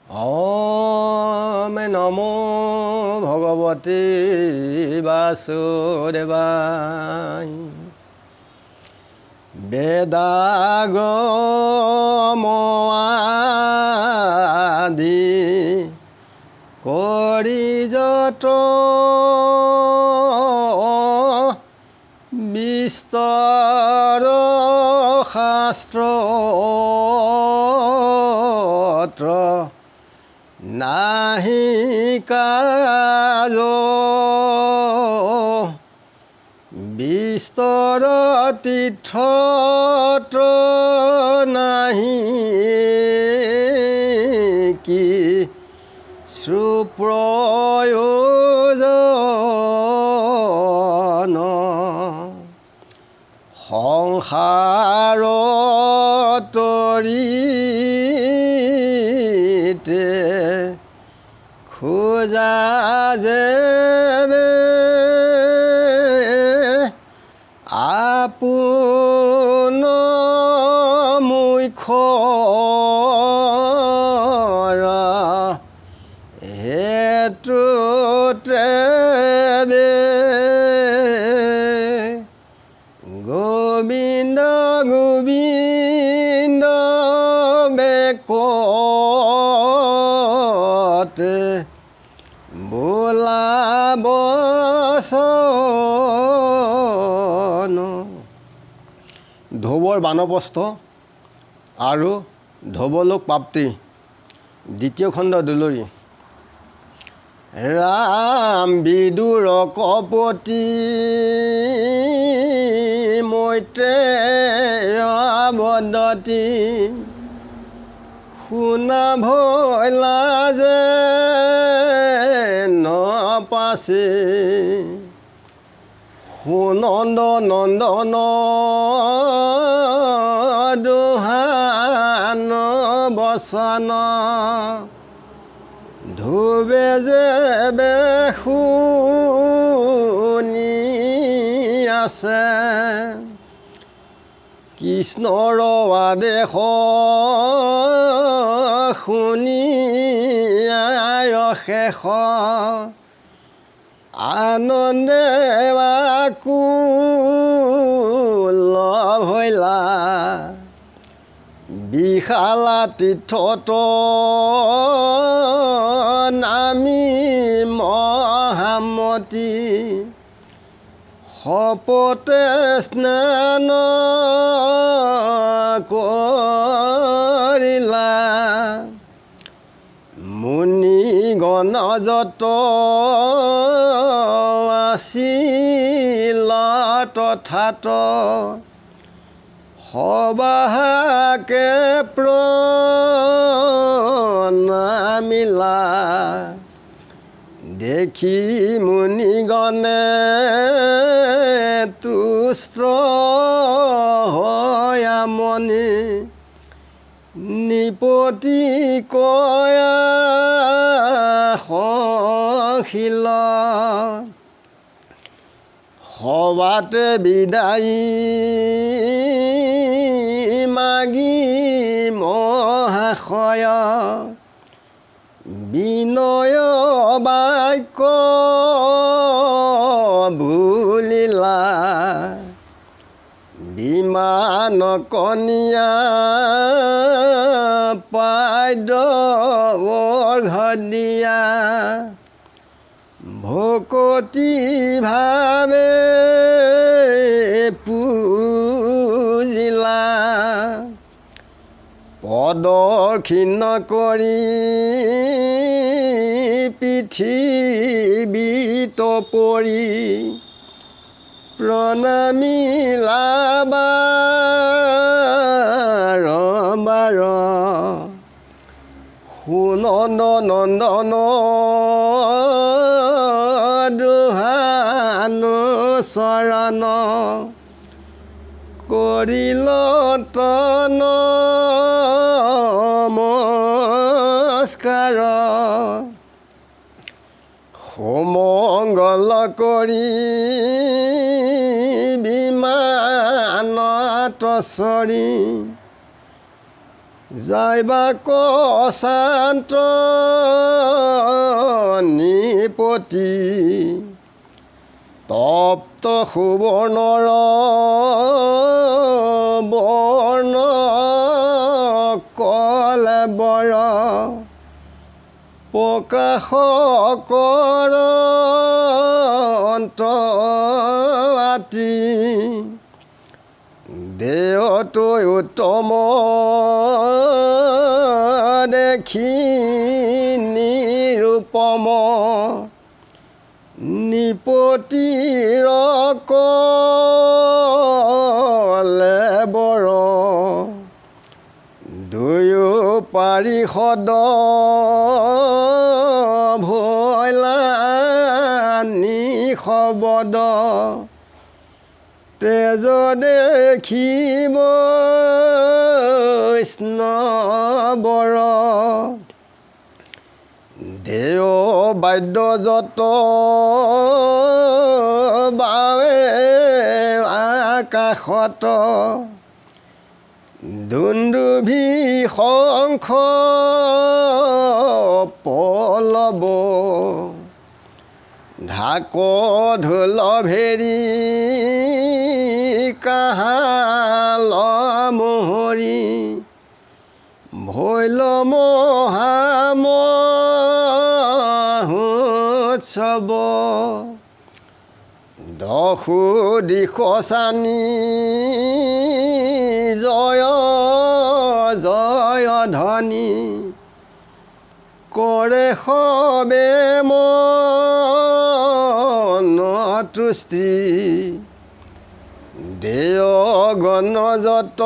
ॐ नमो भगवते वासुदेवाय বেদাগমাদি কৰি যত বিস্তৰ শাস্ত্ৰ নাহি কাজ বিস্তৰ তীৰ্থ নাহি কি সুপ্ৰয়োজন সংসাৰ তৰিতে খোজা যেবে আপোন মুখ্যৰ হেতুতে গোবিন্দ গোবিন্দ বেকতে বোলাব ধ্ৰুৱৰ বানপ্ৰস্থ আৰু ধ্ৰুৱলোক প্ৰাপ্তি দ্বিতীয় খণ্ড দুলৰী। ৰাম বিদুৰ কপতি মৈত্ৰেয় বদতি শুনা ভৈলা যে নপাছে সুনন্দ নন্দন দুহান বচন ধুবে যে শুনি আছে কৃষ্ণৰ আদেশ শুনি শেষ আনন্দে আকুল ভৈলা বিশালা তীৰ্থত নামি মহামতি শপতে স্নান কৰিলা মুনিগণ যত আছিল তথাত সবাহাকে প্ৰণামিলা দেখি মুনিগণে তুষ্ট হয়ামনি নিপতি কয়া শিল সবাতে বিদায়ী মাগি মহাশয় বিনয় বাক্য ভুলিলা বিমান কনিয়া পাদ্য বৰ্ঘদিয়া ভকতি ভাৱে পূজিলা প্ৰদক্ষিণ কৰি পৃথিৱীত পৰি প্ৰণামিলা বাৰম্বাৰ সুনন্দ নন্দন দুহান চৰণ কৰিল নমস্কাৰ সুমংগল কৰি বিমানত চৰি যাইবা কচান্ত নিপতি তপ্ত সুবৰ্ণৰ বৰ্ণ কলেবৰ প্ৰকাশ কৰ অন্তৰাতি দেহতৈ উত্তম দেখি নিৰূপম নিপতিৰ কলেবৰ দুয়ো পাৰিষদ ভৈলা নিশবদ তেজ দেখিব স্নবৰ দেও বাদ্য যত বাৱে আকাশত দুন্দুভি শংখ পলব ঢাক ঢোল ভেৰি কাহাল মোহৰি ভৈল মহামহোৎসৱ দশো দিশ চানি জয় জয় ধ্বনি কৰে সবে মনতৃষ্টি দেয় গণ যত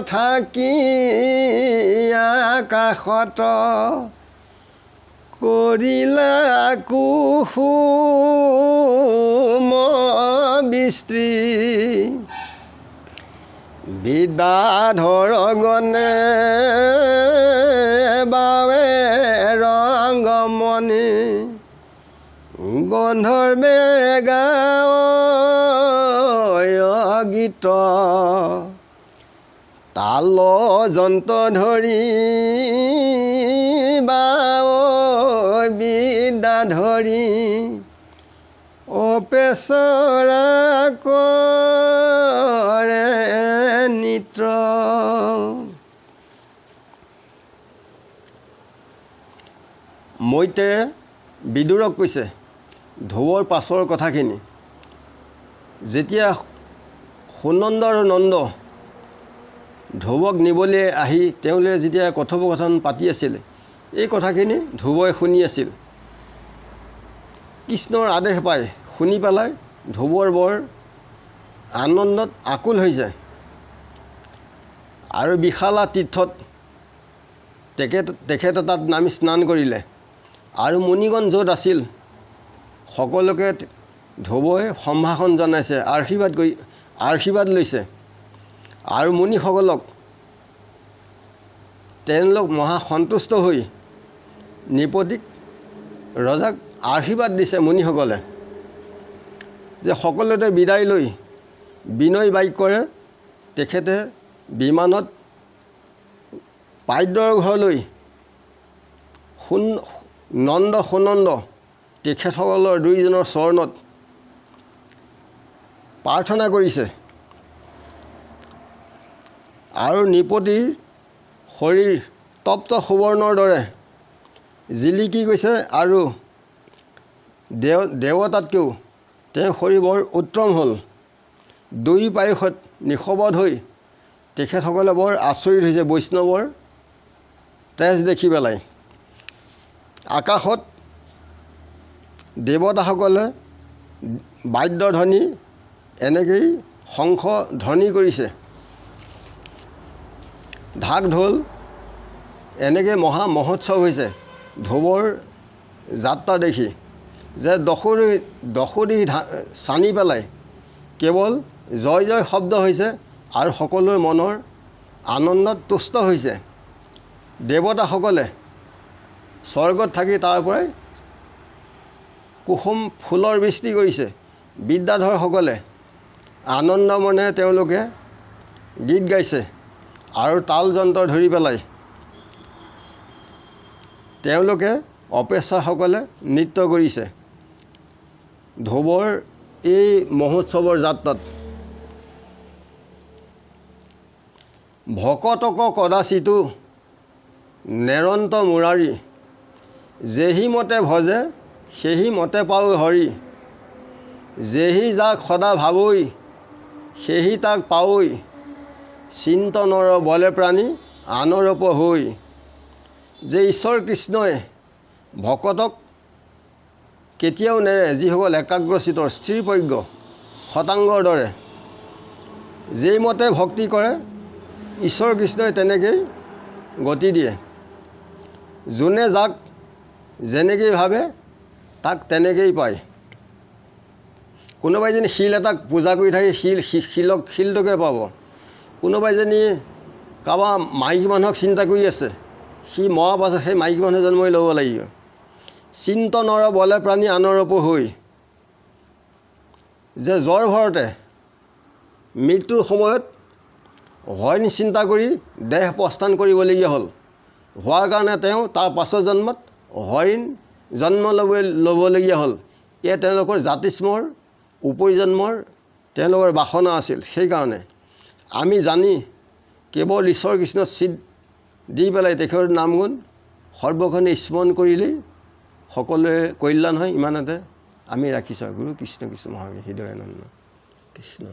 থাকি আকাশত কৰিলা কুসুম বৃষ্টি বিদ্যাধৰ গণে বাৱে ৰংগমণি গন্ধৰ্বে গায় গীত তাল যন্ত্ৰ ধৰি বিদ্যা ধৰি অপেচৰা কৰে নিত্ৰ মৈত্ৰেয়ে বিদুৰক কৈছে ধ্ৰুৱৰ পাছৰ কথাখিনি যেতিয়া সুনন্দ আৰু নন্দ ধ্ৰুৱক নিবলৈ আহি তেওঁলোকে যেতিয়া কথোপকথন পাতি আছিল এই কথাখিনি ধ্ৰুৱই শুনি আছিল কৃষ্ণৰ আদেশ পাই শুনি পেলাই ধ্ৰুৱৰ বৰ আনন্দত আকুল হৈ যায় আৰু বিশালা তীৰ্থত তেখেতে তাত নামি স্নান কৰিলে আৰু মুনিগণ য'ত আছিল সকলোকে ধ্ৰুৱই সম্ভাষণ জনাইছে আশীৰ্বাদ লৈছে আৰু মুনিসকলক তেওঁলোক মহা সন্তুষ্ট হৈ নিপতিক ৰজাক আশীৰ্বাদ দিছে মুনিসকলে যে সকলোতে বিদায় লৈ বিনয় বাক্যৰে তেখেতে বিমানত পাদ্যৰ ঘৰলৈ নন্দ সুনন্দ তেখেতসকলৰ দুইজনৰ চৰণত প্ৰাৰ্থনা কৰিছে আৰু নিপতিৰ শৰীৰ তপ্ত সুবৰ্ণৰ দৰে জিলিকি গৈছে আৰু দেৱতাতকৈও তেওঁৰ শৰীৰ বৰ উত্তম হ'ল দুই পায়সত নিশবদ হৈ তেখেতসকলে বৰ আচৰিত হৈছে বৈষ্ণৱৰ তেজ দেখি পেলাই আকাশত দেৱতাসকলে বাদ্যধ্বনি এনেকৈয়ে শংখ ধ্বনি কৰিছে ঢাক ঢোল এনেকৈ মহা মহোৎসৱ হৈছে ধ্ৰুৱৰ যাত্ৰা দেখি যে দশোদিশ চানি পেলাই কেৱল জয় জয় শব্দ হৈছে আৰু সকলোৰে মনৰ আনন্দত তুষ্ট হৈছে দেৱতাসকলে স্বৰ্গত থাকি তাৰ পৰাই কুসুম ফুলৰ বৃষ্টি কৰিছে বিদ্যাধৰসকলে আনন্দ মনে তেওঁলোকে গীত গাইছে আৰু তাল যন্ত্ৰ ধৰি পেলাই তেওঁলোকে অপেছাৰসকলে নৃত্য কৰিছে ঢৌৰ এই মহোৎসৱৰ যাত্ৰাত। ভকতক কদাচিতো নেৰন্ত মুৰাৰী, যেহি মতে ভজে সেহি মতে পাও হৰি, যেহি যাক সদা ভাবৈ সেহি তাক পাৱৈ, চিন্তনৰ বলে প্ৰাণী আনৰূপ হৈ। যে ঈশ্বৰ কৃষ্ণই ভকতক কেতিয়াও নেৰে, যিসকল একাগ্ৰচিত্তৰ স্থিৰপ্ৰজ্ঞ শতাংগৰ দৰে। যেইমতে ভক্তি কৰে ঈশ্বৰ কৃষ্ণই তেনেকেই গতি দিয়ে। যোনে যাক যেনেকেই ভাবে তাক তেনেকেই পায়। কোনোবাই যদি শিল এটাক পূজা কৰি থাকে শিলটোকে পাব। কোনোবাই যদি কাৰোবাৰ মাইকী মানুহক চিন্তা কৰি আছে, সি মৰাৰ পাছত সেই মাইকী মানুহ জন্মই ল'ব লাগিব। চিন্তনৰ বলে প্ৰাণী আনৰূপ হৈ। যে জ্বৰ ভৰতে মৃত্যুৰ সময়ত হৰিণ চিন্তা কৰি দেহ প্ৰস্থান কৰিবলগীয়া হ'ল, হোৱাৰ কাৰণে তেওঁ তাৰ পাছৰ জন্মত হৰিণ জন্ম ল'বলগীয়া হ'ল। এয়া তেওঁলোকৰ জাতিস্মৰ উপৰিজন্মৰ তেওঁলোকৰ বাসনা আছিল। সেইকাৰণে আমি জানি কেৱল ঈশ্বৰ কৃষ্ণৰ চিত দি পেলাই তেখেতৰ নাম গুণ সৰ্বক্ষণে স্মৰণ কৰিলেই সকলোৱে কল্যাণ হয়। ইমানতে আমি ৰাখিছোঁ। গুৰু কৃষ্ণ কৃষ্ণ মহাবীৰ হৃদয়ানন্দ কৃষ্ণ।